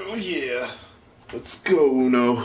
Oh yeah, let's go, Uno.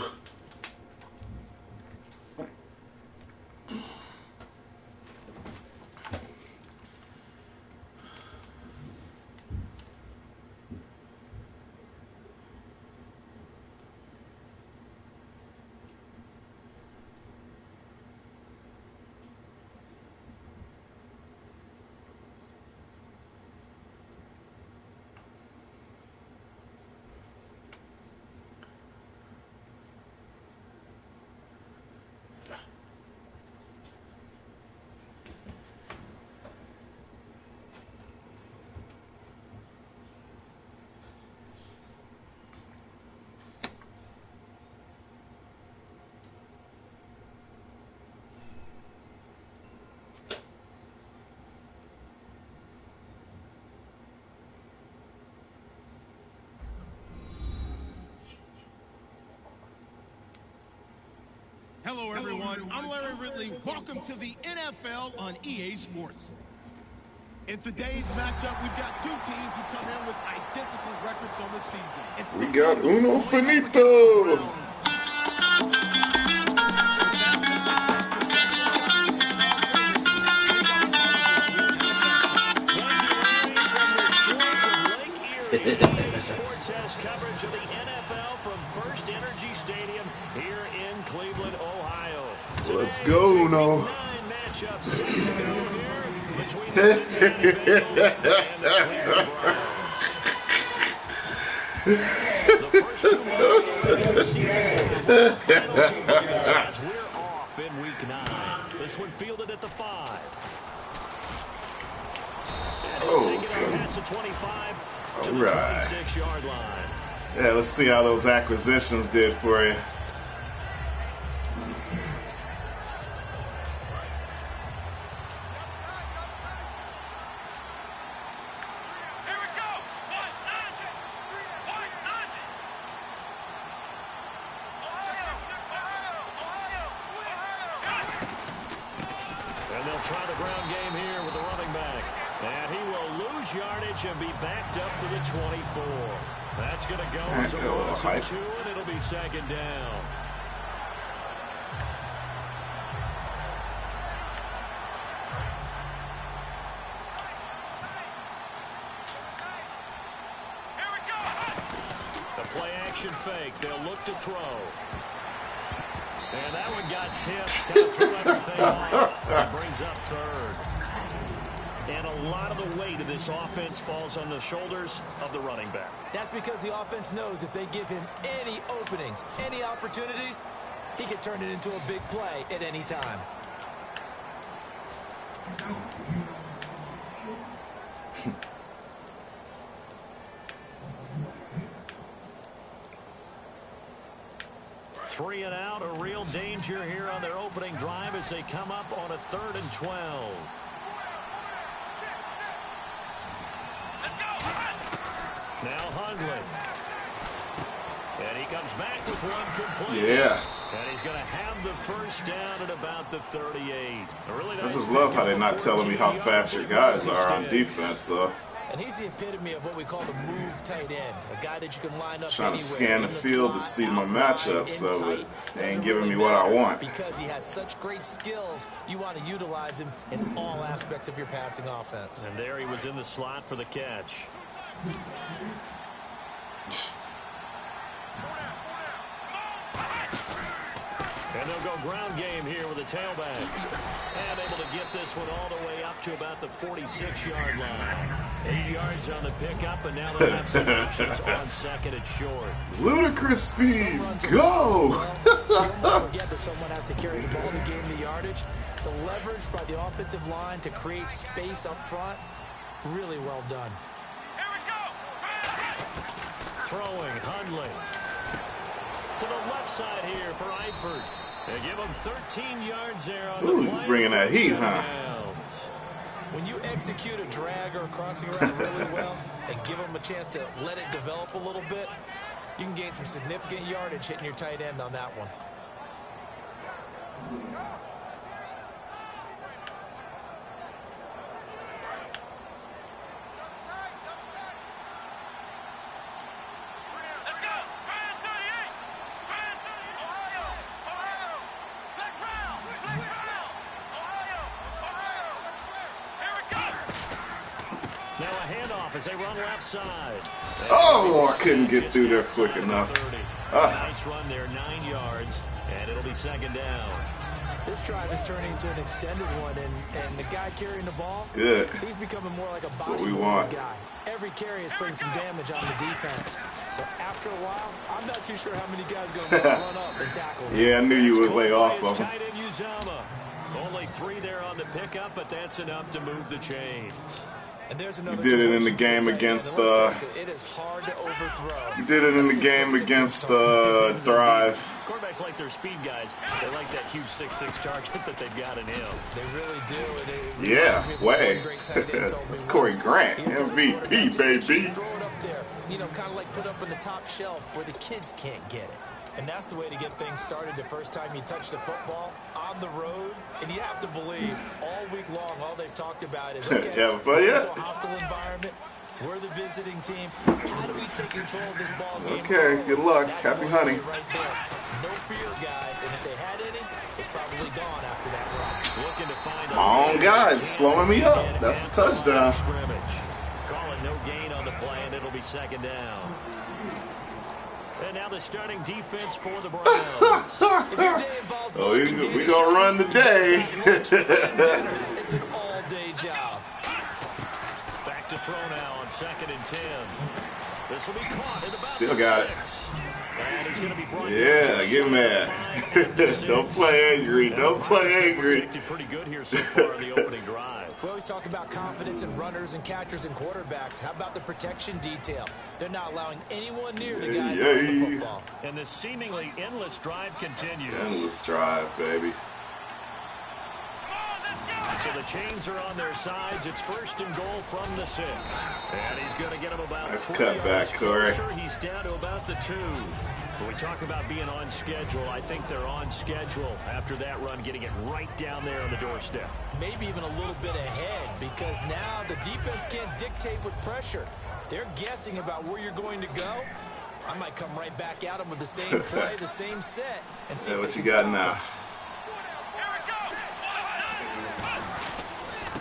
Hello, everyone. I'm Larry Ridley. Welcome to the NFL on EA Sports. In today's matchup, we've got two teams who come in with identical records on the season. We got Uno Finito. Sports has coverage of the NFL from First Energy Stadium here in Cleveland, Ohio. Let's go, Uno. 9 matchups set to go here between the Cincinnati Bengals and the Cleveland Browns. The first 2 months of the regular season, the final 2 months as we're off in Week 9. This one fielded at the 5. And he'll take it out past the 25. To the 26-yard line. Yeah, let's see how those acquisitions did for you. And they'll try the ground game here with the running back. And he will lose yardage and be backed up to the 24. That's going to go as a loss of 2, and it'll be second down. The play action fake. They'll look to throw. And that one got tipped. Kind of threw everything off. And brings up third. And a lot of the weight of this offense falls on the shoulders of the running back. That's because the offense knows if they give him any openings, any opportunities, he can turn it into a big play at any time. Three and out, a real danger here on their opening drive as they come up on a 3rd and 12. Now Hundley. And he comes back with one complete. Yeah. And he's going to have the first down at about the 38. Really nice. I just love how they're not telling me how fast your guys are on defense, though. And he's the epitome of what we call the move tight end. A guy that you can line up Trying anywhere, to scan the field slot, to see my matchups, though, but they ain't giving me really what I want. Because he has such great skills, you want to utilize him in all aspects of your passing offense. And there he was in the slot for the catch. And they'll go ground game here with the tailback. And able to get this one all the way up to about the 46-yard line. 8 yards on the pickup, and now they'll have some options on second and short. Ludicrous speed. Go! You almost forget that someone has to carry the ball to gain the yardage. The leverage by the offensive line to create space up front, really well done. Here we go. Throwing, Hundley. To the left side here for Eifert. They give him 13 yards there on the play. He's bringing that heat, huh? When you execute a drag or a crossing route really well and give them a chance to let it develop a little bit, you can gain some significant yardage hitting your tight end on that one. Now a handoff as they run left side. Oh, I couldn't get through there quick enough. Nice run there, 9 yards, and it'll be second down. This drive is turning into an extended one, and the guy carrying the ball, Good. he's becoming more like a That's what body we blows want. guy. Every carry is putting some damage on the defense. So after a while, I'm not too sure how many guys are going to run up and tackle him. Yeah, I knew you would lay off of him. Tight end Uzama. Only 3 there on the pickup, but that's enough to move the chains. And there's He another did it in the situation game to tell you, against and let's face it is hard to overthrow. he did it in the game against Thrive. Quarterbacks like their speed guys. They like that huge 6'6" target that they've got in him. They really do. And it Yeah, reminds me of way. one great tight end told me That's Corey once. Grant, He told his MVP, quarterback, just baby. throw it up there. You know, kind of like put up on the top shelf where the kids can't get it. And that's the way to get things started the first time you touch the football on the road. And you have to believe all week long, all they've talked about is, okay, Yeah, but yeah. into a hostile environment. We're the visiting team. How do we take control of this ball game? Okay, good luck. That's Happy one hunting. way right there. No fear, guys. And if they had any, it's probably gone after that run. Looking to find Come on, guys, slowing me up. That's a touchdown. Scrimmage. Calling no gain on the play, and it'll be second down. And now the starting defense for the Browns. If your day involves Oh, blocking we data gonna run the day. it's an all-day job. Back to throw now on second and 10. This will be caught at about Still the got it. 6. And he's going to be brought Yeah, down get mad. Don't play angry. Don't play angry. Protected pretty good here so far in the opening drive. We always talk about confidence in runners and catchers and quarterbacks. How about the protection detail? They're not allowing anyone near the guy throwing the football. And the seemingly endless drive continues. Endless drive, baby. So the chains are on their sides. It's first and goal from the 6. And he's going to get him about Nice 4 cut back, yards Corey. closer. He's down to about the 2. When we talk about being on schedule, I think they're on schedule after that run, getting it right down there on the doorstep. Maybe even a little bit ahead, because now the defense can't dictate with pressure. They're guessing about where you're going to go. I might come right back at them with the same play, the same set, and see Yeah, if what they you can got stop now? them.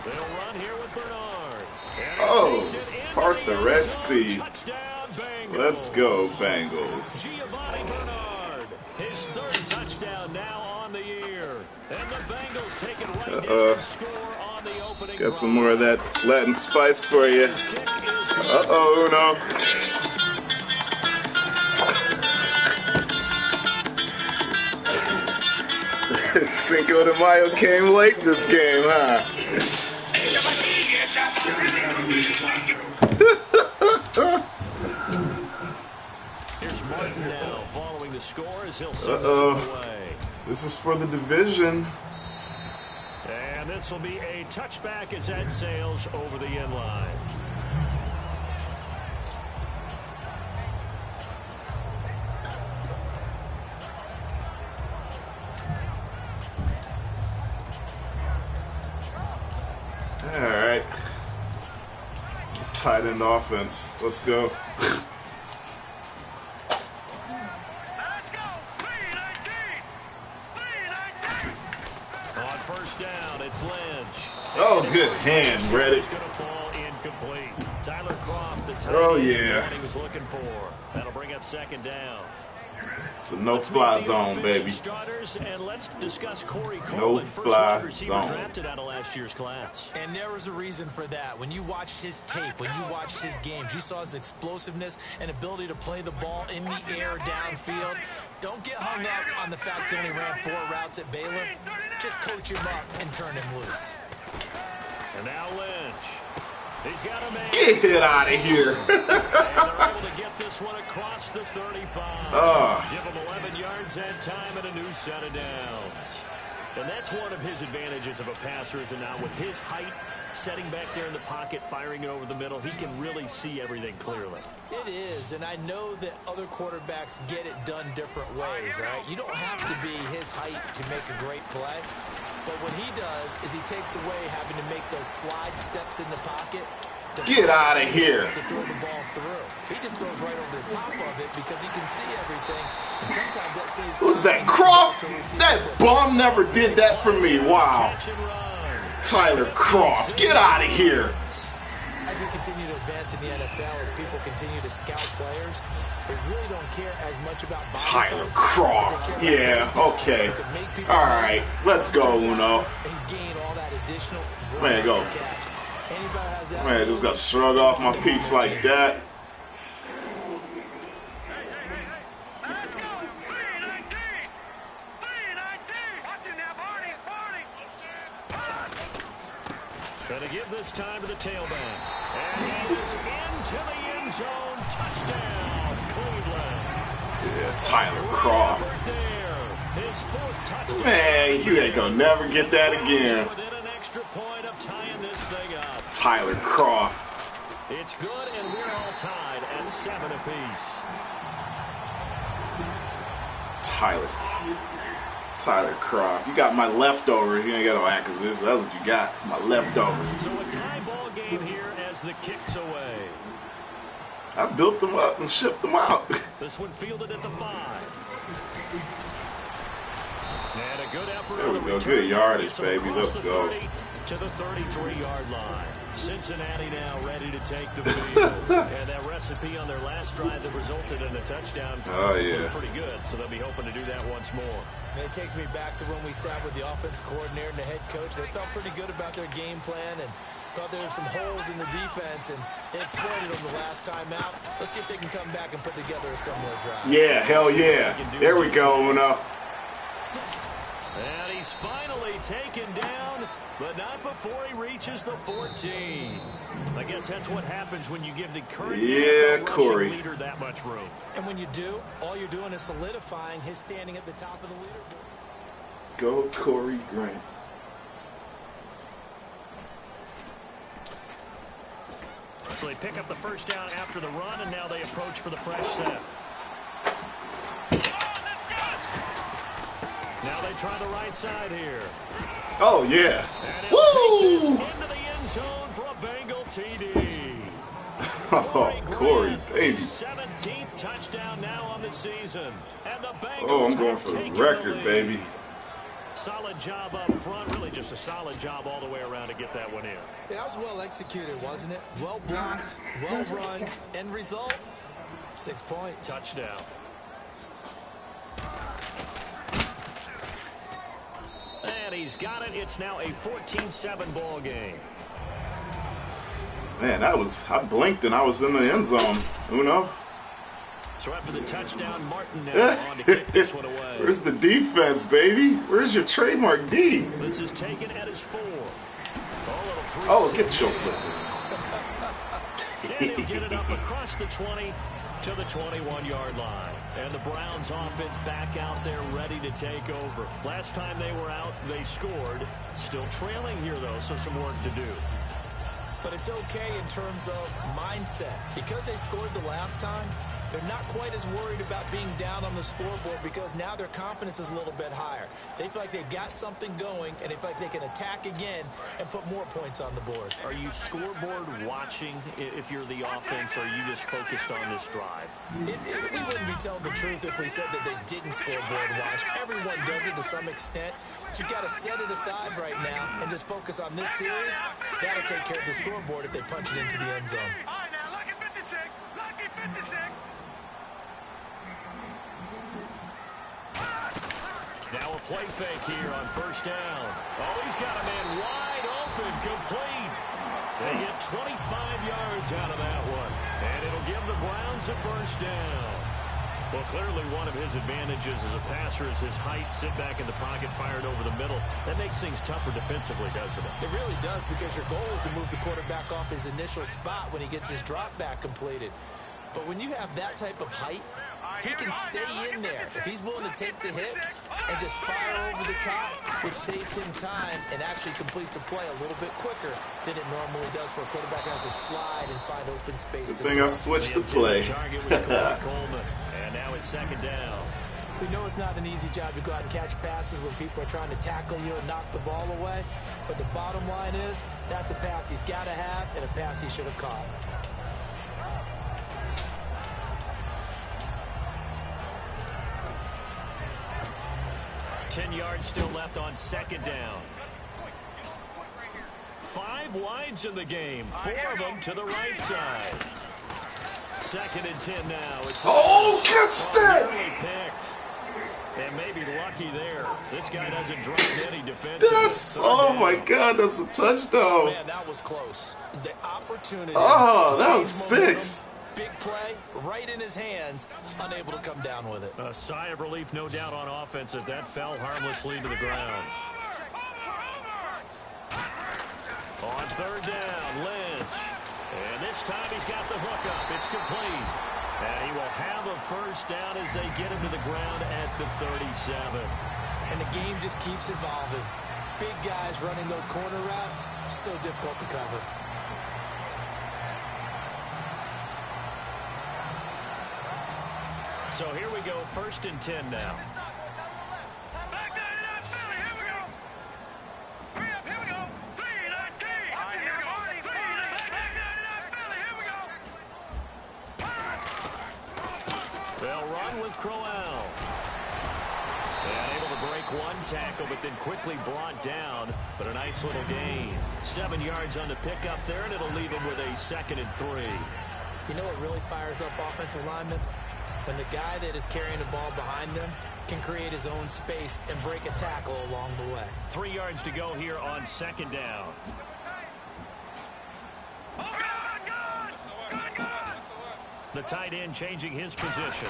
They'll run here with Bernard. And he Oh, takes it into part the end Red zone. Sea. Touchdown, Bengals. Let's go, Bengals. Giovanni Bernard, his 3rd touchdown now on the year. And the Bengals take it right down and score on the opening Got some drive. more of that Latin spice for you. His kick is good. Uh-oh, no. Cinco de Mayo came late this game, huh? Here's Martin now following the score as he'll send Uh-oh. this away. This is for the division. And this will be a touchback as that sails over the end line. All right. Tight end offense. Let's go. On first down, it's Lynch. Oh, good hand, Reddick. It's going to fall incomplete. Tyler Croft, the tight Oh, end, yeah. what he was looking for. That'll bring up second down. It's a no-fly zone, baby. Starters, and let's discuss Corey Coleman, no-fly zone. Drafted out of last year's class. And there was a reason for that. When you watched his tape, when you watched his games, you saw his explosiveness and ability to play the ball in the air downfield. Don't get hung up on the fact he only ran 4 routes at Baylor. Just coach him up and turn him loose. And now Lynch. He's got a man. Get it out of here. And they're able to get this one across the 35. Give him 11 yards that time and a new set of downs. And that's one of his advantages of a passer, is now with his height, setting back there in the pocket, firing it over the middle, he can really see everything clearly. It is, and I know that other quarterbacks get it done different ways, right? You don't have to be his height to make a great play. But what he does is he takes away having to make those slide steps in the pocket. Get out of here. To throw the ball through. He just throws right over the top of it because he can see everything. And sometimes that saves time. Who's that, Croft? That bum never did that for me. Wow. Tyler Croft. Get out of here. As we continue to advance in the NFL, as people continue to scout players, they really don't care as much about Tyler Croft. Yeah, okay. All right, let's go, Uno. Man, go. Man, just got shrugged off my peeps like that. Gonna give this time to the tailback. And he is into the end zone. Touchdown, Cleveland. Yeah, Tyler Croft. His 4th touchdown. Man, you ain't gonna never get that again. Within an extra point of tying this thing up. Tyler Croft. It's good, and we're all tied at 7 apiece. Tyler Croft. You got my leftovers. You ain't got no acquisitions. That's what you got. My leftovers. So a tie ball game here as the kick's away. I built them up and shipped them out. This one fielded at the 5. And a good effort. There we go. Good yardage, baby. Let's go. To the 33-yard line. Cincinnati now ready to take the field. And that recipe on their last drive that resulted in a touchdown. Oh, yeah. Pretty good, so they'll be hoping to do that once more. And it takes me back to when we sat with the offense coordinator and the head coach. They felt pretty good about their game plan and thought there were some holes in the defense, and they exploited them the last time out. Let's see if they can come back and put together a similar drive. Yeah, hell yeah. There we go, Uno. And he's finally taken down, but not before he reaches the 14. I guess that's what happens when you give the current Corey leader that much room. And when you do, all you're doing is solidifying his standing at the top of the leaderboard. Go Corey Grant. So they pick up the first down after the run, and now they approach for the fresh set. Now they try the right side here. Oh, yeah. Woo! Into the end zone for a Bengal TD. Oh, Corey, baby. 17th touchdown now on the season. And the Bengals I'm going for the record, baby. Solid job up front. Really just a solid job all the way around to get that one in. That was well executed, wasn't it? Well blocked, well run. End result, 6 points. Touchdown. And he's got it. It's now a 14-7 ball game. Man, I blinked and I was in the end zone. Uno. So after the touchdown, Martin now on to kick this one away. Where's the defense, baby? Where's your trademark D? This is taken at his 4. Oh, get choked with it. And he'll get it up across the 20 to the 21-yard line. And the Browns offense back out there ready to take over. Last time they were out, they scored. Still trailing here, though, so some work to do. But it's okay in terms of mindset. Because they scored the last time, they're not quite as worried about being down on the scoreboard because now their confidence is a little bit higher. They feel like they've got something going, and they feel like they can attack again and put more points on the board. Are you scoreboard watching if you're the offense, or are you just focused on this drive? We wouldn't be telling the truth if we said that they didn't scoreboard watch. Everyone does it to some extent. But you've got to set it aside right now and just focus on this series. That'll take care of the scoreboard if they punch it into the end zone. All right, now, lucky 56. Lucky 56. play fake here on first down. Oh, he's got a man wide open, complete. They get 25 yards out of that one, and it'll give the Browns a first down. Well, clearly one of his advantages as a passer is his height. Sit back in the pocket, fired over the middle. That makes things tougher defensively, doesn't it? It really does, because your goal is to move the quarterback off his initial spot when he gets his drop back completed. But when you have that type of height, he can stay in there if he's willing to take the hits and just fire over the top, which saves him time and actually completes a play a little bit quicker than it normally does for a quarterback who has to slide and find open space. Good thing I switched the play. Target was Coleman, and now it's second down. We know it's not an easy job to go out and catch passes when people are trying to tackle you and knock the ball away. But the bottom line is, that's a pass he's got to have and a pass he should have caught. $10 yards still left on second down. 5 wides in the game. 4 of them to the right side. Second and 10 now. It's catch that! Picked. And maybe lucky there. This guy doesn't drop any defense. Oh my God, that's a touchdown. Man, that was close. The opportunity. Oh, that was 6. Big play, right in his hands, unable to come down with it. A sigh of relief, no doubt, on offense as that fell harmlessly to the ground. On third down, Lynch. And this time he's got the hook up. It's complete. And he will have a first down as they get him to the ground at the 37. And the game just keeps evolving. Big guys running those corner routes, so difficult to cover. So here we go, first and 10 now. They'll run with Crowell. And able to break one tackle, but then quickly brought down. But a nice little gain. 7 yards on the pickup there, and it'll leave him with a second and 3. You know what really fires up offensive linemen? When the guy that is carrying the ball behind them can create his own space and break a tackle along the way. 3 yards to go here on second down. The tight end changing his position.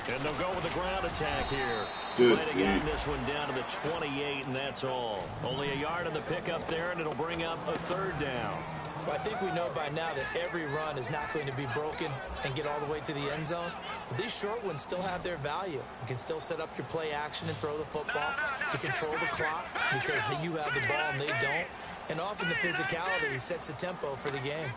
And they'll go with the ground attack here. Might have gotten this one down to the 28, and that's all. Only a yard on the pickup there, and it'll bring up a third down. Well, I think we know by now that every run is not going to be broken and get all the way to the end zone. But these short ones still have their value. You can still set up your play action and throw the football. You control the clock because you have the ball and they don't. And often the physicality sets the tempo for the game.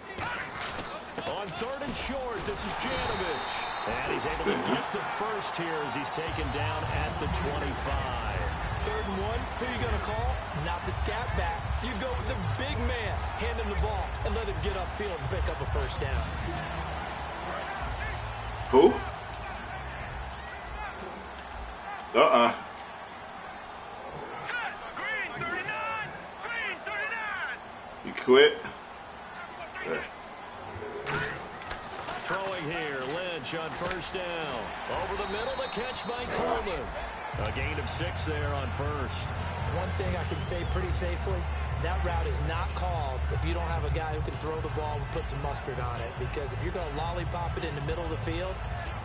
On third and short, this is Janovich. And he's able to get the first here as he's taken down at the 25. Third and 1, who are you going to call? Not the scat back. You go with the big man. Hand him the ball and let him get upfield and pick up a first down. Who? You quit? Okay. Throwing here, Lynch on first down. Over the middle, the catch by Coleman. A gain of 6 there on first. One thing I can say pretty safely, that route is not called if you don't have a guy who can throw the ball and put some mustard on it. Because if you're going to lollipop it in the middle of the field,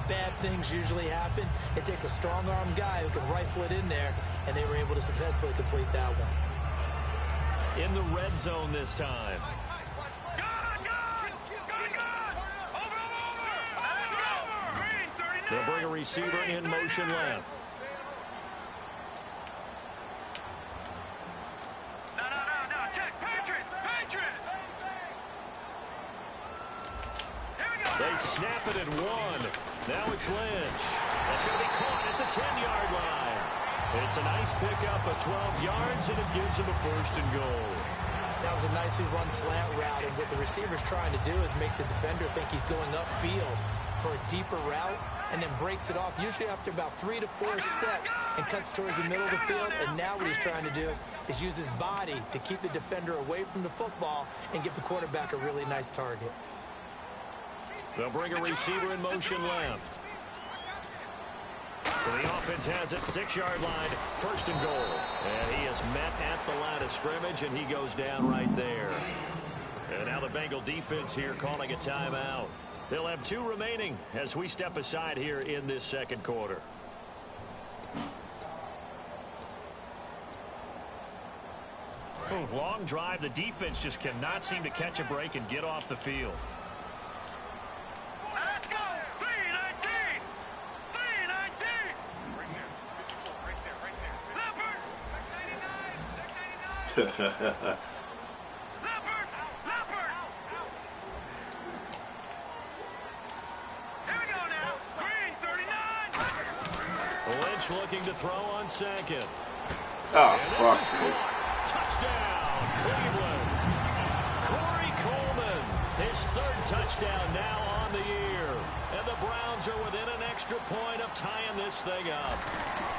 bad things usually happen. It takes a strong-armed guy who can rifle it in there, and they were able to successfully complete that one. In the red zone this time. They'll bring a receiver in motion left. They snap it at 1. Now it's Lynch. That's going to be caught at the 10-yard line. It's a nice pickup of 12 yards, and it gives him a first and goal. That was a nicely run slant route, and what the receiver's trying to do is make the defender think he's going upfield for a deeper route, and then breaks it off, usually after about 3 to 4 steps, and cuts towards the middle of the field. And now what he's trying to do is use his body to keep the defender away from the football and give the quarterback a really nice target. They'll bring a receiver in motion left. So the offense has it, 6-yard line, 1st and goal. And he is met at the line of scrimmage, and he goes down right there. And now the Bengal defense here calling a timeout. They'll have 2 remaining as we step aside here in this 2nd quarter. Long drive. The defense just cannot seem to catch a break and get off the field. Let's go! 319! 319! Right there. Right there. Leopard! Check 99! Check 99! Leopard! Leopard! Here we go now. Green, 39! Lynch looking to throw on 2nd. Oh, fuck me. Touchdown, Cleveland. Corey Coleman, his 3rd touchdown now on the year. And the Browns are within an extra point of tying this thing up.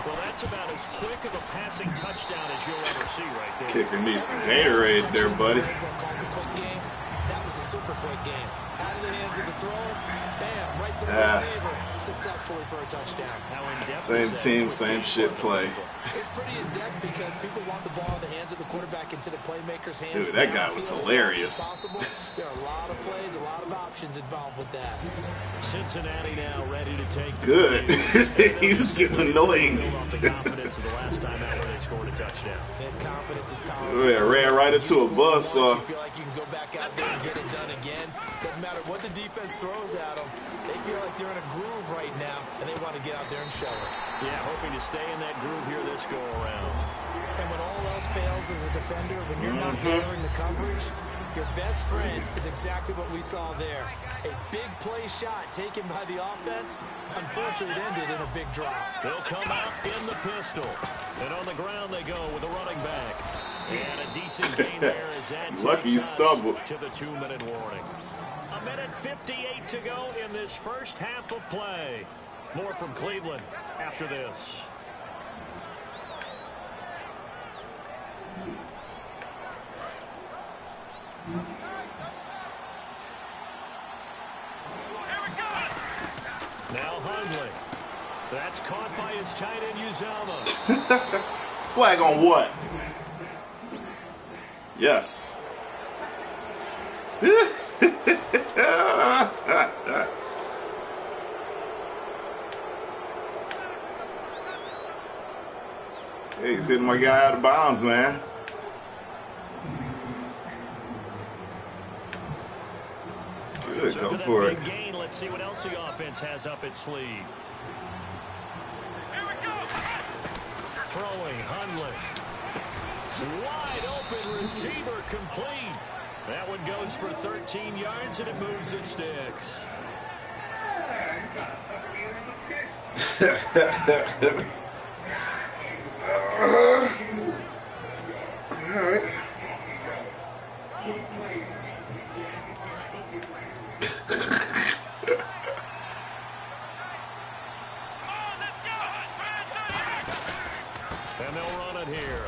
Well, that's about as quick of a passing touchdown as you'll ever see right there. Kicking me some Gatorade there, buddy. That was a super quick game. Out of the hands of the thrower, bam, right to the receiver, successfully for a touchdown. Same team, same shit play. It's pretty in-depth because people want the ball in the hands of the quarterback into the playmaker's hands. Dude, that guy was hilarious. There are a lot of plays, a lot of options involved with that. Cincinnati now ready to take good. He was getting annoying. The confidence of the last time out when they scored a touchdown. And confidence is powerful. Yeah, ran right into a bus. You feel like you can go back out there and get it done again. Doesn't matter what the defense throws at them. They feel like they're in a groove right now, and they want to get out there and show it. Yeah, hoping to stay in that groove here this go-around. And when all else fails as a defender, when you're not covering the coverage, your best friend is exactly what we saw there. A big play shot taken by the offense. Unfortunately, it ended in a big drop. They'll come out in the pistol. And on the ground they go with a running back. And a decent gain there as that Lucky you stumbled. to the 2-minute warning. 1:58 to go in this first half of play. More from Cleveland after this. Now Hundley. That's caught by his tight end Uzama. Flag on what? Yes. Hey, he's hitting my guy out of bounds, man. Good, go for it. Gain, let's see what else the offense has up its sleeve. Throwing, Hundley. Wide open receiver complete. That one goes for 13 yards and it moves the sticks. All right. And they'll run it here.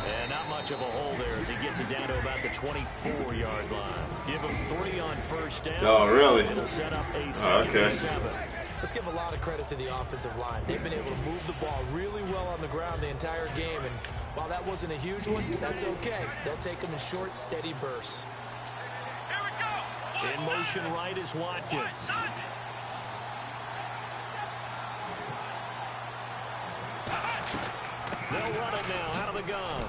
And not much of a hole there as he gets it down to about the 24-yard line. Give him 3 on first down. Oh, really? It'll set up a 2nd and 7. Let's give a lot of credit to the offensive line. They've been able to move the ball really well on the ground the entire game. And while that wasn't a huge one, that's okay. They'll take them in short, steady bursts. In motion right is Watkins. They'll run it now out of the gun.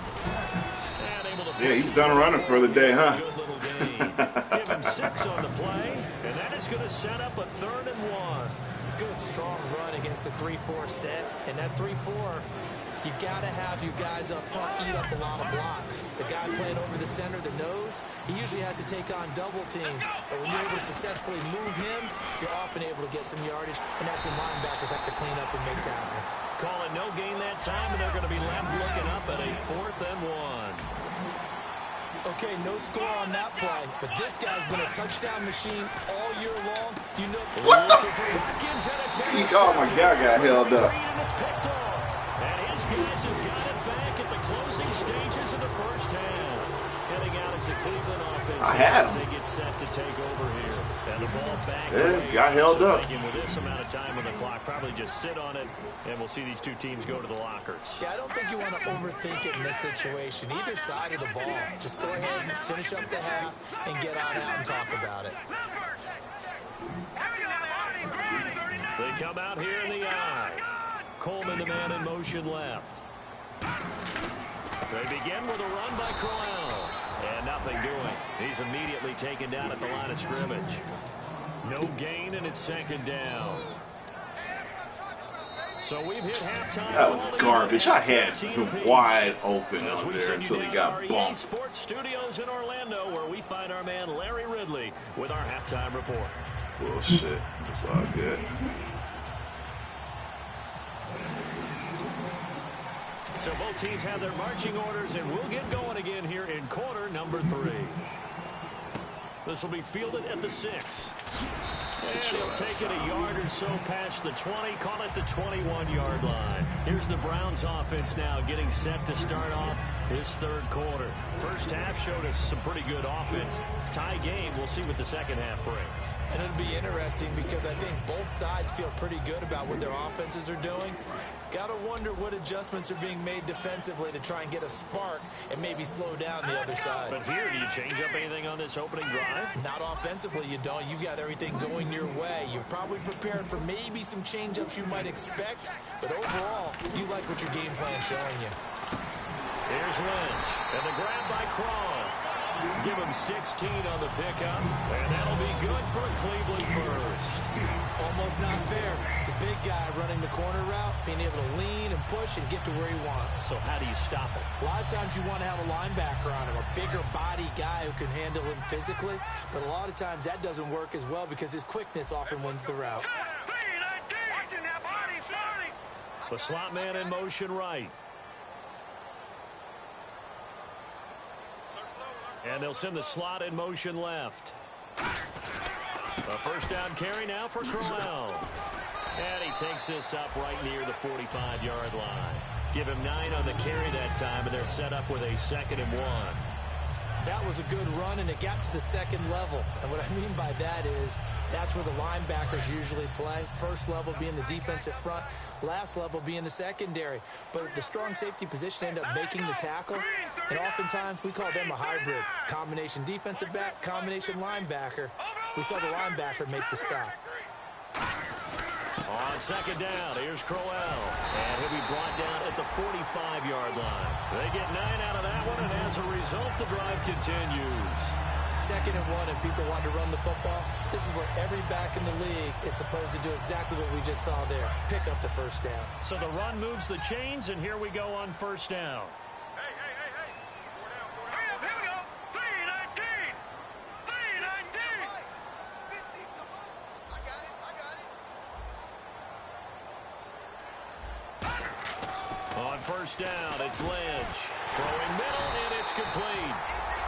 Yeah, he's done running for the day, huh? Good little game. Give him 6 on the play, and that is going to set up a 3rd and 1. Good, strong run against the 3-4 set. And that 3-4, you got to have you guys up front eat up a lot of blocks. The guy playing over the center, the nose, he usually has to take on double teams. But when you're able to successfully move him, you're often able to get some yardage. And that's when linebackers have to clean up and make tackles. Call it no gain that time, and they're going to be left looking up at a 4th and 1. Okay, no score on that play, but this guy's been a touchdown machine all year long. You know what the? Oh my God, got held up. And his guys have got it back at the closing stages of the first half. Heading out is is the Cleveland offense. I had as him. they get set to take over here. And the ball back. Yeah, got held up. With this amount of time on the clock, probably just sit on it, and we'll see these two teams go to the lockers. Yeah, I don't think you want to overthink it in this situation. Either side of the ball, just go ahead and finish up the half and get on out and talk about it. They come out here in the eye. Coleman, the man in motion left. They begin with a run by Crowell. And nothing doing. He's immediately taken down at the line of scrimmage. No gain, and it's second down. So we've hit halftime. That was garbage. I had him wide open out there until he got bumped. Sports Studios in Orlando, where we find our man Larry Ridley with our halftime report. It's bullshit. It's all good. So both teams have their marching orders, and we'll get going again here in quarter number 3. This will be fielded at the 6. And he'll take it a yard or so past the 20, call it the 21-yard line. Here's the Browns offense now getting set to start off this third quarter. First half showed us some pretty good offense. Tie game, we'll see what the second half brings. And it'll be interesting because I think both sides feel pretty good about what their offenses are doing. Got to wonder what adjustments are being made defensively to try and get a spark and maybe slow down the other side. But here, do you change up anything on this opening drive? Not offensively, you don't. You've got everything going your way. You've probably prepared for maybe some change-ups you might expect, but overall, you like what your game plan is showing you. Here's Lynch, and the grab by Croft. Give him 16 on the pickup, and that'll be good for Cleveland first. Almost not fair. The big guy running the corner route, being able to lean and push and get to where he wants. So how do you stop it? A lot of times you want to have a linebacker on him, a bigger body guy who can handle him physically, but a lot of times that doesn't work as well because his quickness often wins the route. The slot man in motion right. And they'll send the slot in motion left. A first down carry now for Crowell. And he takes this up right near the 45-yard line. Give him 9 on the carry that time, and they're set up with a 2nd and 1. That was a good run, and it got to the second level. And what I mean by that is that's where the linebackers usually play. First level being the defensive front, last level being the secondary. But the strong safety position ended up making the tackle, and oftentimes we call them a hybrid. Combination defensive back, combination linebacker. We saw the linebacker make the stop. On second down, here's Crowell. And he'll be brought down at the 45-yard line. They get 9 out of that one, and as a result, the drive continues. 2nd and 1, and people want to run the football. This is where every back in the league is supposed to do exactly what we just saw there. Pick up the first down. So the run moves the chains, and here we go on first down. On first down, it's Lynch. Throwing middle, and it's complete.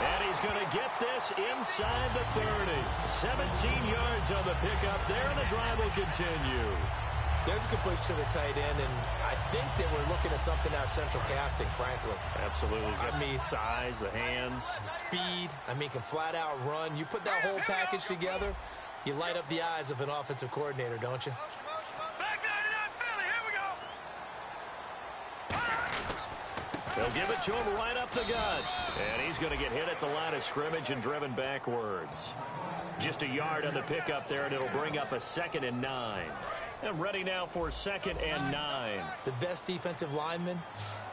And he's going to get this inside the 30. 17 yards on the pickup there, and the drive will continue. There's a good push to the tight end, and I think that we're looking at something out of central casting, frankly. Absolutely. He's got the size, the hands. The speed. I mean, can flat out run. You put that whole package together, you light up the eyes of an offensive coordinator, don't you? They'll give it to him right up the gut. And he's going to get hit at the line of scrimmage and driven backwards. Just a yard on the pickup there, and it'll bring up a 2nd and 9. And ready now for 2nd and 9. The best defensive linemen,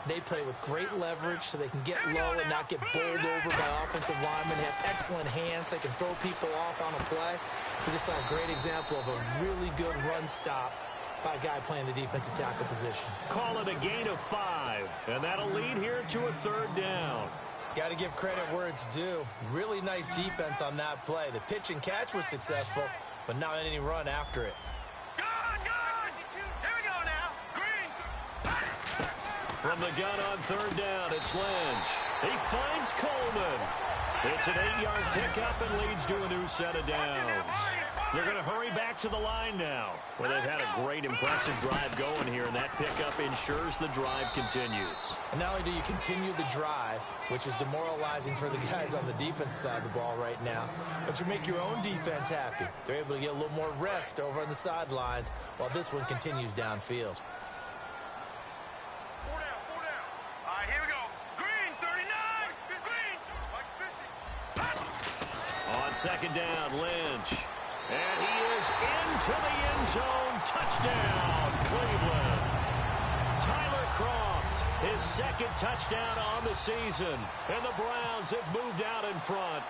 they play with great leverage so they can get low and not get bowled over by offensive linemen. They have excellent hands. They can throw people off on a play. We just saw a great example of a really good run stop by a guy playing the defensive tackle position. Call it a gain of 5, and that'll lead here to a 3rd down. Got to give credit where it's due. Really nice defense on that play. The pitch and catch was successful, but not any run after it. Here we go now. Green. From the gun on 3rd down, it's Lynch. He finds Coleman. It's an 8-yard pickup and leads to a new set of downs. They're going to hurry back to the line now. Well, they've had a great, impressive drive going here, and that pickup ensures the drive continues. And not only do you continue the drive, which is demoralizing for the guys on the defense side of the ball right now, but you make your own defense happy. They're able to get a little more rest over on the sidelines while this one continues downfield. 4 down, 4 down. All right, here we go. Green, 39. Green. On second down, Lynch. And he is into the end zone. Touchdown, Cleveland. Tyler Kroft, his second touchdown on the season. And the Browns have moved out in front.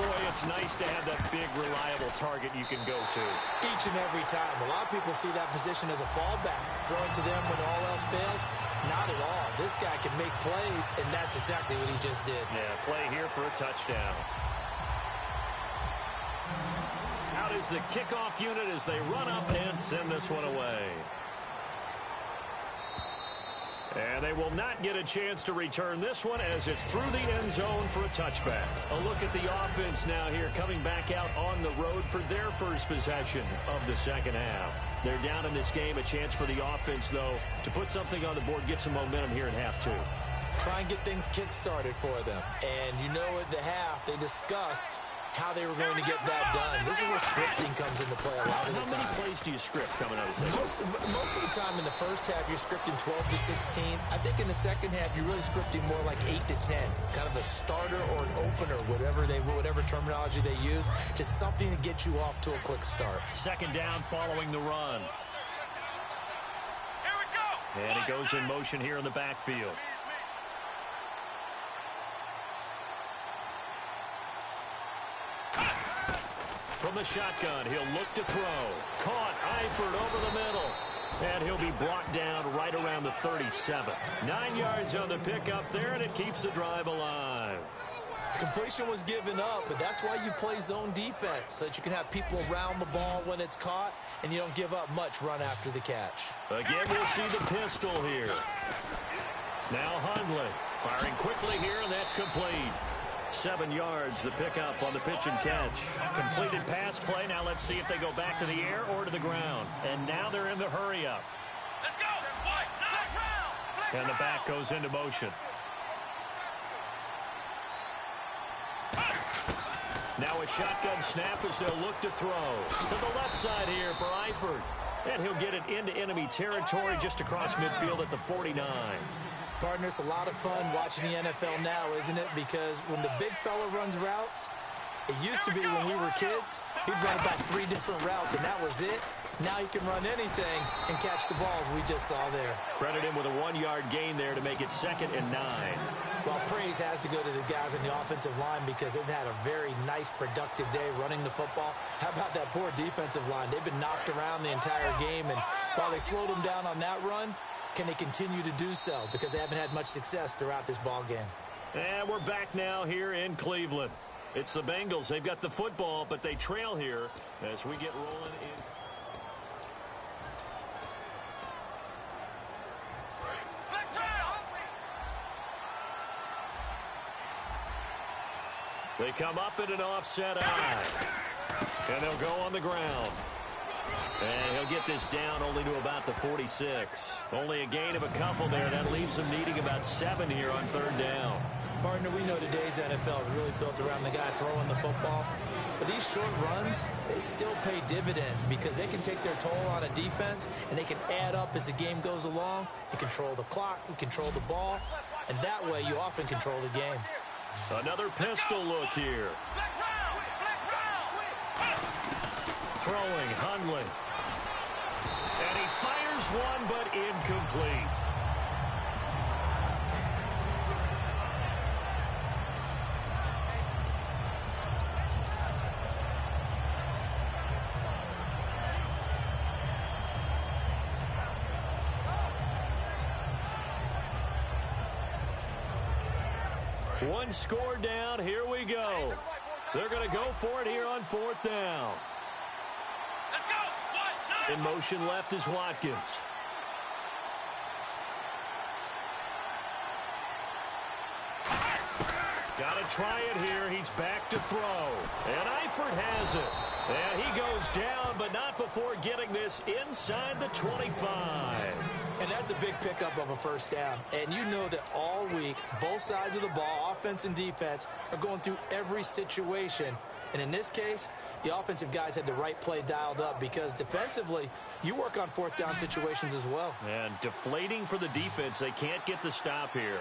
Boy, it's nice to have that big, reliable target you can go to. Each and every time. A lot of people see that position as a fallback. Throw it to them when all else fails. Not at all. This guy can make plays, and that's exactly what he just did. Yeah, play here for a touchdown. Out is the kickoff unit as they run up and send this one away. And they will not get a chance to return this one as it's through the end zone for a touchback. A look at the offense now here coming back out on the road for their first possession of the second half. They're down in this game. A chance for the offense, though, to put something on the board, get some momentum here in half two. Try and get things kick-started for them. And you know at the half they discussed how they were going to get that done. This is where scripting comes into play a lot of the time. How many plays do you script coming out of the second? Most of the time in the first half, you're scripting 12 to 16. I think in the second half, you're really scripting more like 8 to 10. Kind of a starter or an opener, whatever terminology they use. Just something to get you off to a quick start. Second down following the run. Here we go. And he goes in motion here in the backfield. From the shotgun, he'll look to throw. Caught, Eifert over the middle. And he'll be brought down right around the 37. 9 yards on the pickup there, and it keeps the drive alive. Completion was given up, but that's why you play zone defense, so that you can have people around the ball when it's caught, and you don't give up much run after the catch. Again, we'll see the pistol here. Now Hundley firing quickly here, and that's complete. 7 yards, the pickup on the pitch and catch. Completed pass play. Now let's see if they go back to the air or to the ground. And now they're in the hurry up. Let's go. White, nice. And the back goes into motion. Now a shotgun snap as they'll look to throw. To the left side here for Eifert. And he'll get it into enemy territory just across midfield at the 49. Partner, it's a lot of fun watching the NFL now, isn't it? Because when the big fella runs routes, it used to be when we were kids, he'd run about 3 different routes, and that was it. Now he can run anything and catch the balls we just saw there. Credit him with a 1-yard gain there to make it 2nd and 9. Well, praise has to go to the guys on the offensive line because they've had a very nice, productive day running the football. How about that poor defensive line? They've been knocked around the entire game, and while they slowed them down on that run, can they continue to do so? Because they haven't had much success throughout this ball game. And we're back now here in Cleveland. It's the Bengals. They've got the football, but they trail here as we get rolling in. They come up in an offset eye. And they'll go on the ground. And he'll get this down only to about the 46. Only a gain of a couple there. That leaves them needing about 7 here on 3rd down. Partner, we know today's NFL is really built around the guy throwing the football. But these short runs, they still pay dividends because they can take their toll on a defense and they can add up as the game goes along. You control the clock, you control the ball, and that way you often control the game. Another pistol look here. Throwing, Hundley. And he fires one, but incomplete. One score down. Here we go. They're going to go for it here on 4th down. Let's go. In motion left is Watkins. Got to try it here. He's back to throw. And Eifert has it. And he goes down, but not before getting this inside the 25. And that's a big pickup of a first down. And you know that all week, both sides of the ball, offense and defense, are going through every situation. And in this case, the offensive guys had the right play dialed up because defensively, you work on fourth down situations as well. And deflating for the defense. They can't get the stop here.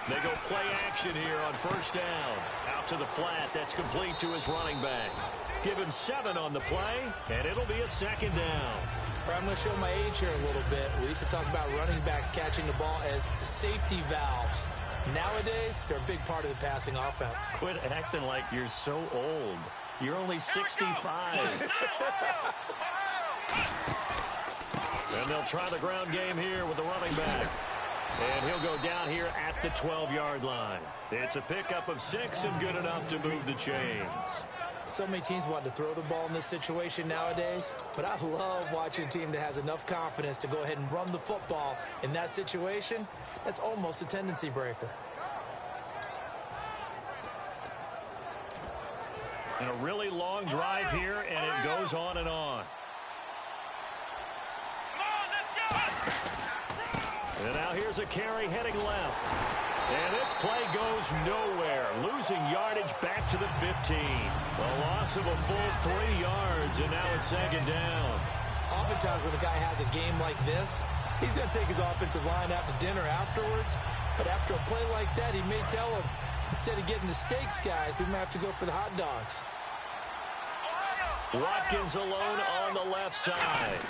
They go play action here on first down. Out to the flat. That's complete to his running back. Give him 7 on the play, and it'll be a second down. I'm going to show my age here a little bit. We used to talk about running backs catching the ball as safety valves. Nowadays, they're a big part of the passing offense. Quit acting like you're so old. You're only 65. And they'll try the ground game here with the running back. And he'll go down here at the 12-yard line. It's a pickup of 6 and good enough to move the chains. So many teams want to throw the ball in this situation nowadays, but I love watching a team that has enough confidence to go ahead and run the football in that situation. That's almost a tendency breaker. And a really long drive here, and it goes on and on. And now here's a carry heading left. And this play goes nowhere. Losing yardage back to the 15. A loss of a full 3 yards, and now it's second down. Oftentimes when a guy has a game like this, he's going to take his offensive line out to dinner afterwards. But after a play like that, he may tell him, instead of getting the steaks, guys, we might have to go for the hot dogs. Watkins alone on the left side.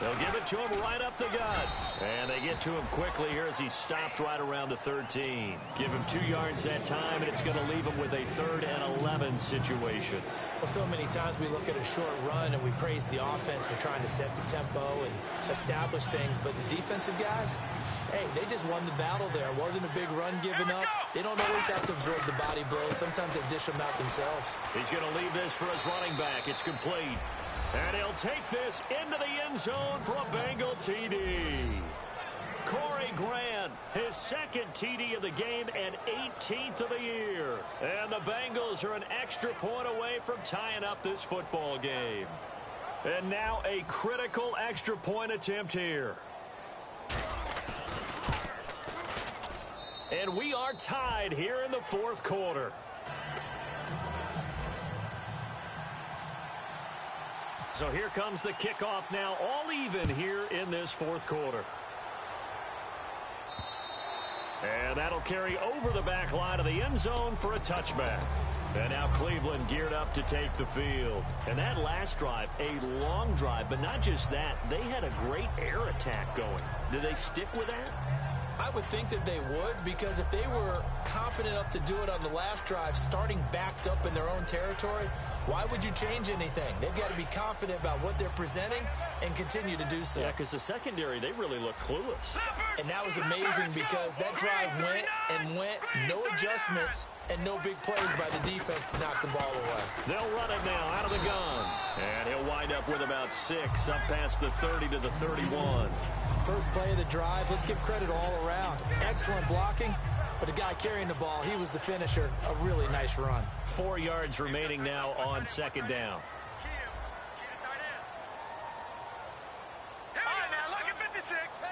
They'll give it to him right up the gut. And they get to him quickly here as he stopped right around the 13. Give him 2 yards that time, and it's going to leave him with a 3rd and 11 situation. Well, so many times we look at a short run and we praise the offense for trying to set the tempo and establish things. But the defensive guys, hey, they just won the battle there. It wasn't a big run given up. They don't always have to absorb the body blows. Sometimes they dish them out themselves. He's going to leave this for his running back. It's complete. And he'll take this into the end zone for a Bengal TD. Corey Grant, his 2nd TD of the game and 18th of the year. And the Bengals are an extra point away from tying up this football game. And now a critical extra point attempt here. And we are tied here in the 4th quarter. So here comes the kickoff now, all even here in this 4th quarter. And that'll carry over the back line of the end zone for a touchback. And now Cleveland geared up to take the field. And that last drive, a long drive, but not just that. They had a great air attack going. Did they stick with that? I would think that they would, because if they were confident enough to do it on the last drive, starting backed up in their own territory, why would you change anything? They've got to be confident about what they're presenting and continue to do so. Yeah, because the secondary, they really look clueless. And that was amazing because that drive went and went, no adjustments, and no big plays by the defense to knock the ball away. They'll run it now out of the gun. And he'll wind up with about 6 up past the 30 to the 31. First play of the drive, let's give credit all around. Excellent blocking, but the guy carrying the ball, he was the finisher. A really nice run. 4 yards remaining now on second down.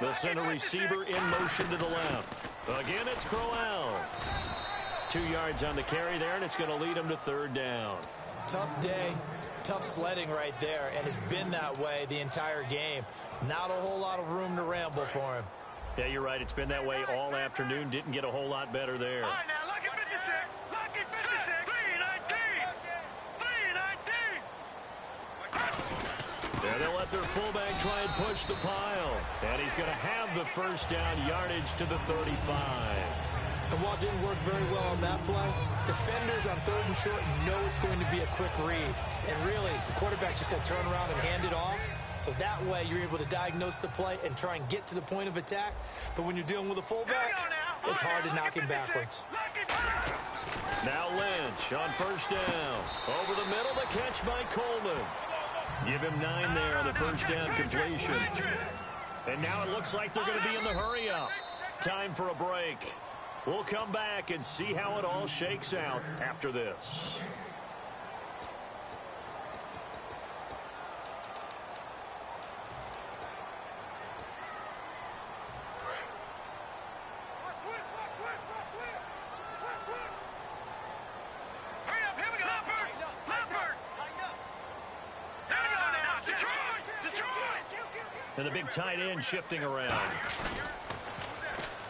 The center receiver in motion to the left. Again, it's Crowell. 2 yards on the carry there, and it's going to lead him to 3rd down. Tough day, tough sledding right there, and it's been that way the entire game. Not a whole lot of room to ramble for him. Yeah, you're right. It's been that way all afternoon. Didn't get a whole lot better there. All right, now, lucky 56. Lucky 56. 319. Yeah, they'll let their fullback try and push the pile. And he's going to have the first down, yardage to the 35. And while it didn't work very well on that play, defenders on 3rd and short know it's going to be a quick read. And really, the quarterback's just going to turn around and hand it off. So that way, you're able to diagnose the play and try and get to the point of attack. But when you're dealing with a fullback, it's hard to knock him backwards. Now Lynch on first down. Over the middle, the catch by Coleman. Give him 9 there on the first down completion. And now it looks like they're going to be in the hurry-up. Time for a break. We'll come back and see how it all shakes out after this. And the big tight end shifting around.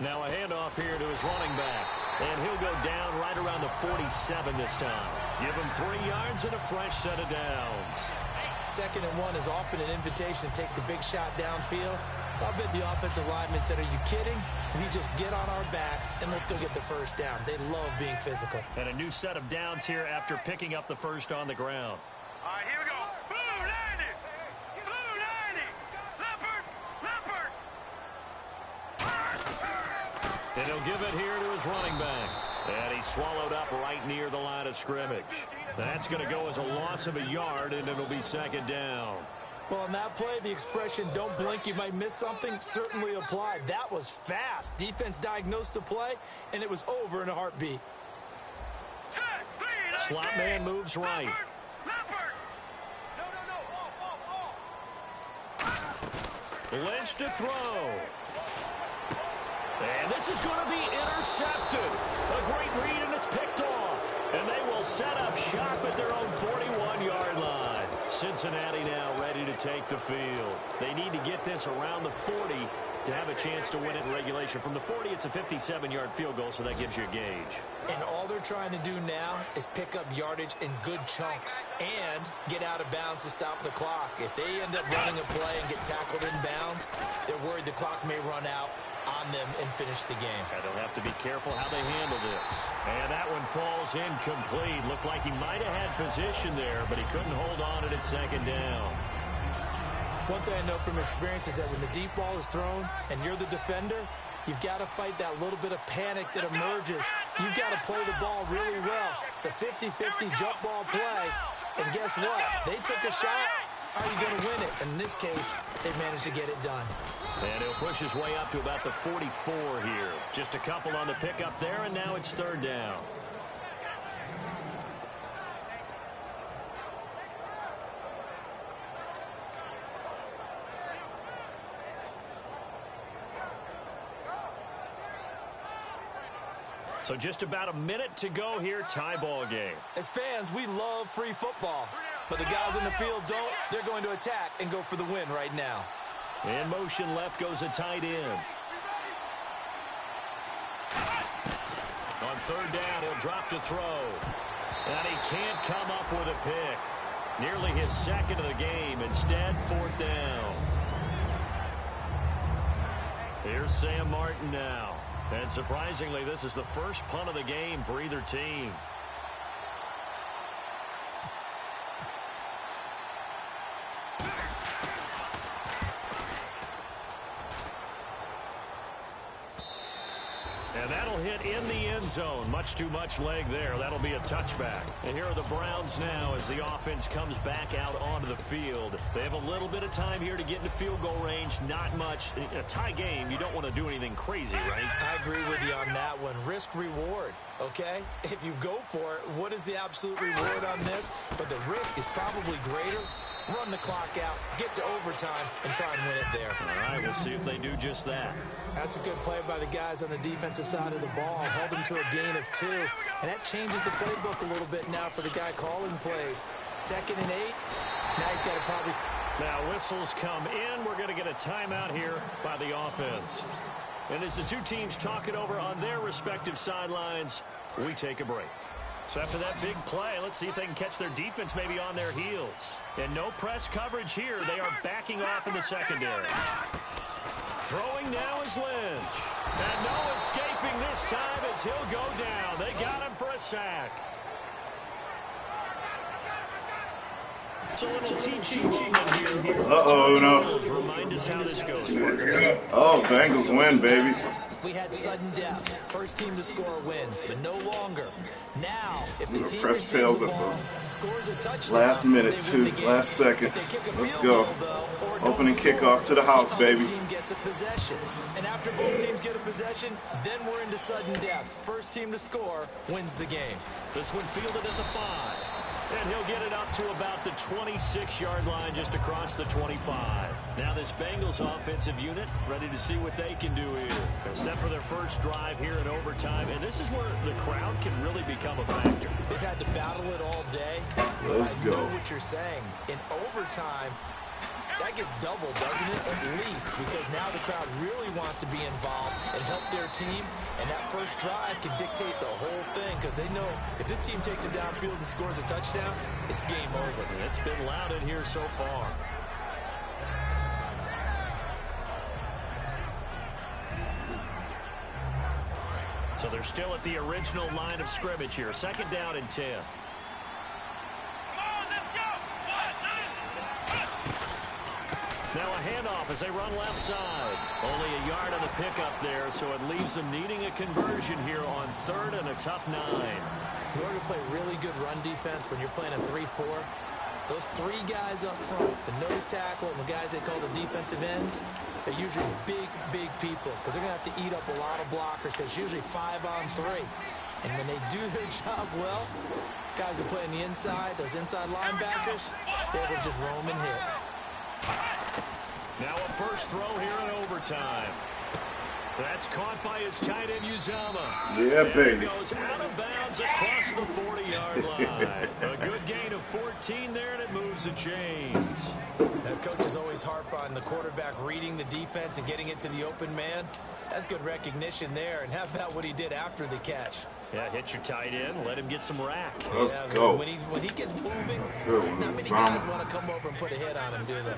Now a handoff here to his running back. And he'll go down right around the 47 this time. Give him 3 yards and a fresh set of downs. 2nd and 1 is often an invitation to take the big shot downfield. I bet the offensive lineman said, are you kidding? We just get on our backs and let's go get the first down. They love being physical. And a new set of downs here after picking up the first on the ground. All right, here we go. Blue 90. Blue 90. Leopard. Leopard. And he'll give it here to his running back. And he's swallowed up right near the line of scrimmage. That's going to go as a loss of a yard, and it'll be 2nd down. Well, on that play, the expression, don't blink, you might miss something, certainly applied. That was fast. Defense diagnosed the play, and it was over in a heartbeat. Slot man moves right. Lynch to throw. And this is going to be intercepted. A great read, and it's picked off. And they will set up shop at their own 41-yard line. Cincinnati now ready to take the field. They need to get this around the 40 to have a chance to win it in regulation. From the 40, it's a 57-yard field goal, so that gives you a gauge. And all they're trying to do now is pick up yardage in good chunks and get out of bounds to stop the clock. If they end up running a play and get tackled in bounds, they're worried the clock may run out on them and finish the game. And they'll have to be careful how they handle this. And that one falls incomplete. Looked like he might have had position there, but he couldn't hold on at 2nd down. One thing I know from experience is that when the deep ball is thrown and you're the defender, you've got to fight that little bit of panic that emerges. You've got to play the ball really well. It's a 50-50 jump ball play. And guess what? They took a shot. How are you going to win it? And in this case, they managed to get it done. And he'll push his way up to about the 44 here. Just a couple on the pickup there, and now it's 3rd down. So just about a minute to go here, tie ball game. As fans, we love free football. But the guys in the field don't. They're going to attack and go for the win right now. In motion left goes a tight end. On 3rd down, he'll drop to throw. And he can't come up with a pick. Nearly his 2nd of the game. Instead, 4th down. Here's Sam Martin now. And surprisingly, this is the first punt of the game for either team. And that'll hit in the end zone. Much too much leg there. That'll be a touchback. And here are the Browns now as the offense comes back out onto the field. They have a little bit of time here to get into field goal range. Not much. In a tie game, you don't want to do anything crazy, right? I agree with you on that one. Risk-reward, okay? If you go for it, what is the absolute reward on this? But the risk is probably greater. Run the clock out, get to overtime, and try and win it there. All right, we'll see if they do just that. That's a good play by the guys on the defensive side of the ball. Held them to a gain of 2. And that changes the playbook a little bit now for the guy calling plays. 2nd and 8. Now he's got to probably... Now whistles come in. We're going to get a timeout here by the offense. And as the two teams talk it over on their respective sidelines, we take a break. So after that big play, let's see if they can catch their defense maybe on their heels. And no press coverage here. They are backing off in the secondary. Throwing now is Lynch. And no escaping this time as he'll go down. They got him for a sack. It's a little teaching moment here. Uh-oh, no. Remind us how this goes, partner. Oh, Bengals win, baby. We had sudden death. First team to score wins, but no longer. Now, if the team Press tails receives the at ball, the scores a touchdown, last minute, they win the game. last second. If they kick a Let's field go. goal, though, or don't Opening score, kickoff to the house, the other baby. team gets a possession. And after both teams get a possession, then we're into sudden death. First team to score wins the game. This one fielded at the 5. And he'll get it up to about the 26-yard line, just across the 25. Now this Bengals offensive unit ready to see what they can do here. They're set for their first drive here in overtime, and this is where the crowd can really become a factor. They've had to battle it all day. Let's I go. know what you're saying. In overtime, that gets doubled, doesn't it? At least, because now the crowd really wants to be involved and help their team. And that first drive can dictate the whole thing, because they know if this team takes it downfield and scores a touchdown, it's game over. It's been loud in here so far. So they're still at the original line of scrimmage here. Second down and 10. Now a handoff as they run left side. Only a yard on the pickup there, so it leaves them needing a conversion here on 3rd and a tough 9. In order to play really good run defense when you're playing a 3-4, those 3 guys up front, the nose tackle and the guys they call the defensive ends, they're usually big, big people because they're going to have to eat up a lot of blockers because it's usually 5 on 3. And when they do their job well, guys who play on the inside, those inside linebackers, they're able to just roam and hit. Now a first throw here in overtime. That's caught by his tight end, Uzama. Yeah, baby. It goes out of bounds across the 40-yard line. A good gain of 14 there, and it moves the chains. Now, coaches always harp on the quarterback reading the defense and getting it to the open man. That's good recognition there. And how about what he did after the catch? Yeah, hit your tight end, let him get some rack. Let's go. When he gets moving, Good one, not many Uzama. guys want to come over and put a hit on him, do they?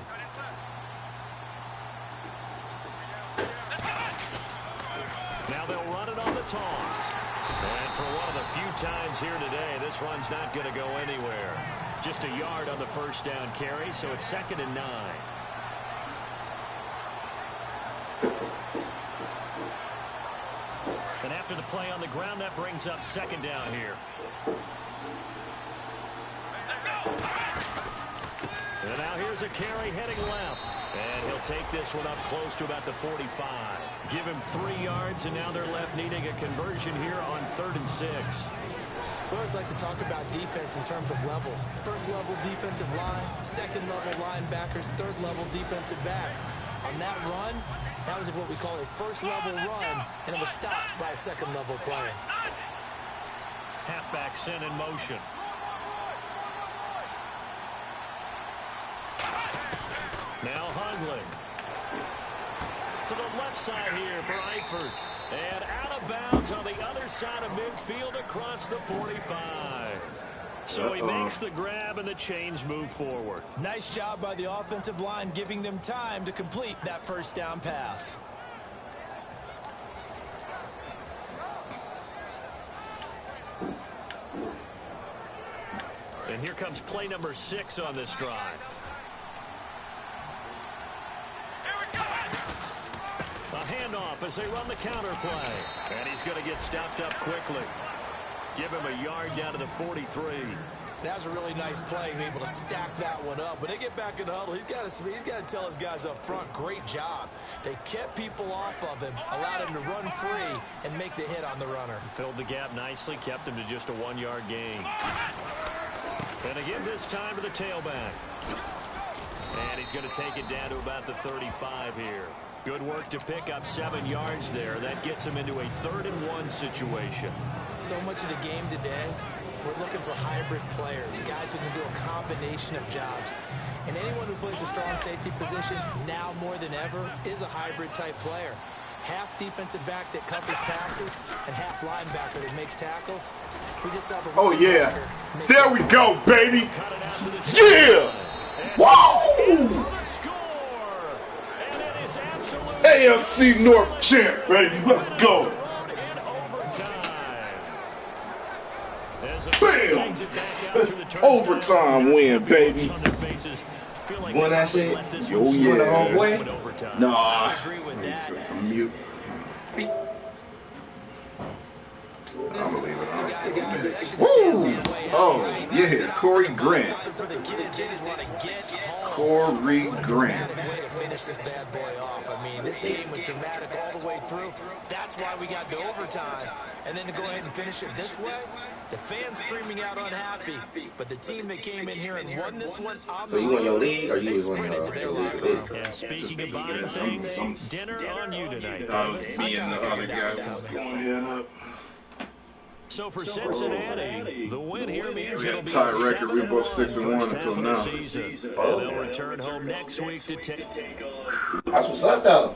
Now they'll run it on the toss. And for one of the few times here today, this run's not going to go anywhere. Just a yard on the first down carry, so it's 2nd and 9. And after the play on the ground, that brings up 2nd down here. And now here's a carry heading left. And he'll take this one up close to about the 45. Give him 3 yards, and now they're left needing a conversion here on 3rd and 6. We always like to talk about defense in terms of levels. First level defensive line, second level linebackers, third level defensive backs. On that run, that was what we call a first level run, and it was stopped by a second level player. Halfback sent in motion. Now Hundley. To the left side here for Eifert. And out of bounds on the other side of midfield across the 45. So he makes the grab and the chains move forward. Nice job by the offensive line giving them time to complete that first down pass. And here comes play number 6 on this drive. A handoff as they run the counter play. And he's going to get stopped up quickly. Give him a yard down to the 43. That was a really nice play, able to stack that one up. When they get back in the huddle, he's got to tell his guys up front, great job. They kept people off of him, allowed him to run free, and make the hit on the runner. Filled the gap nicely, kept him to just a 1-yard gain. And again this time to the tailback. And he's going to take it down to about the 35 here. Good work to pick up 7 yards there. That gets him into a 3rd and 1 situation. So much of the game today, we're looking for hybrid players, guys who can do a combination of jobs. And anyone who plays a strong safety position, now more than ever, is a hybrid type player. Half defensive back that covers passes and half linebacker that makes tackles. We just saw the There we go, baby. Yeah. Whoa. AFC North champ, baby. Let's go. As Bam! Overtime win, baby. Won that shit? Oh, You and the yeah. homeboy? Nah. I agree with that. I'm mute. I believe it. Guys got concession Woo! stands on the way out. Oh, yeah. Corey Grant. Something for the kids. They just want to get home. Corey What a Grant. dramatic way to finish this bad boy off. I mean, this game was dramatic all the way through. That's why we got to overtime. And then to go ahead and finish it this way, the fans screaming out unhappy. But the team that came in here and won this one on the So you in your road, league or you they was in sprinted to their your locker league? room. And speaking of buying things, dinner on you tonight. I was me and the other guy going head up. So for Cincinnati, the win here means it'll be Tie record. We both 6-1 first until half of the now. season. And they'll return home next week to take. That's what's up, though.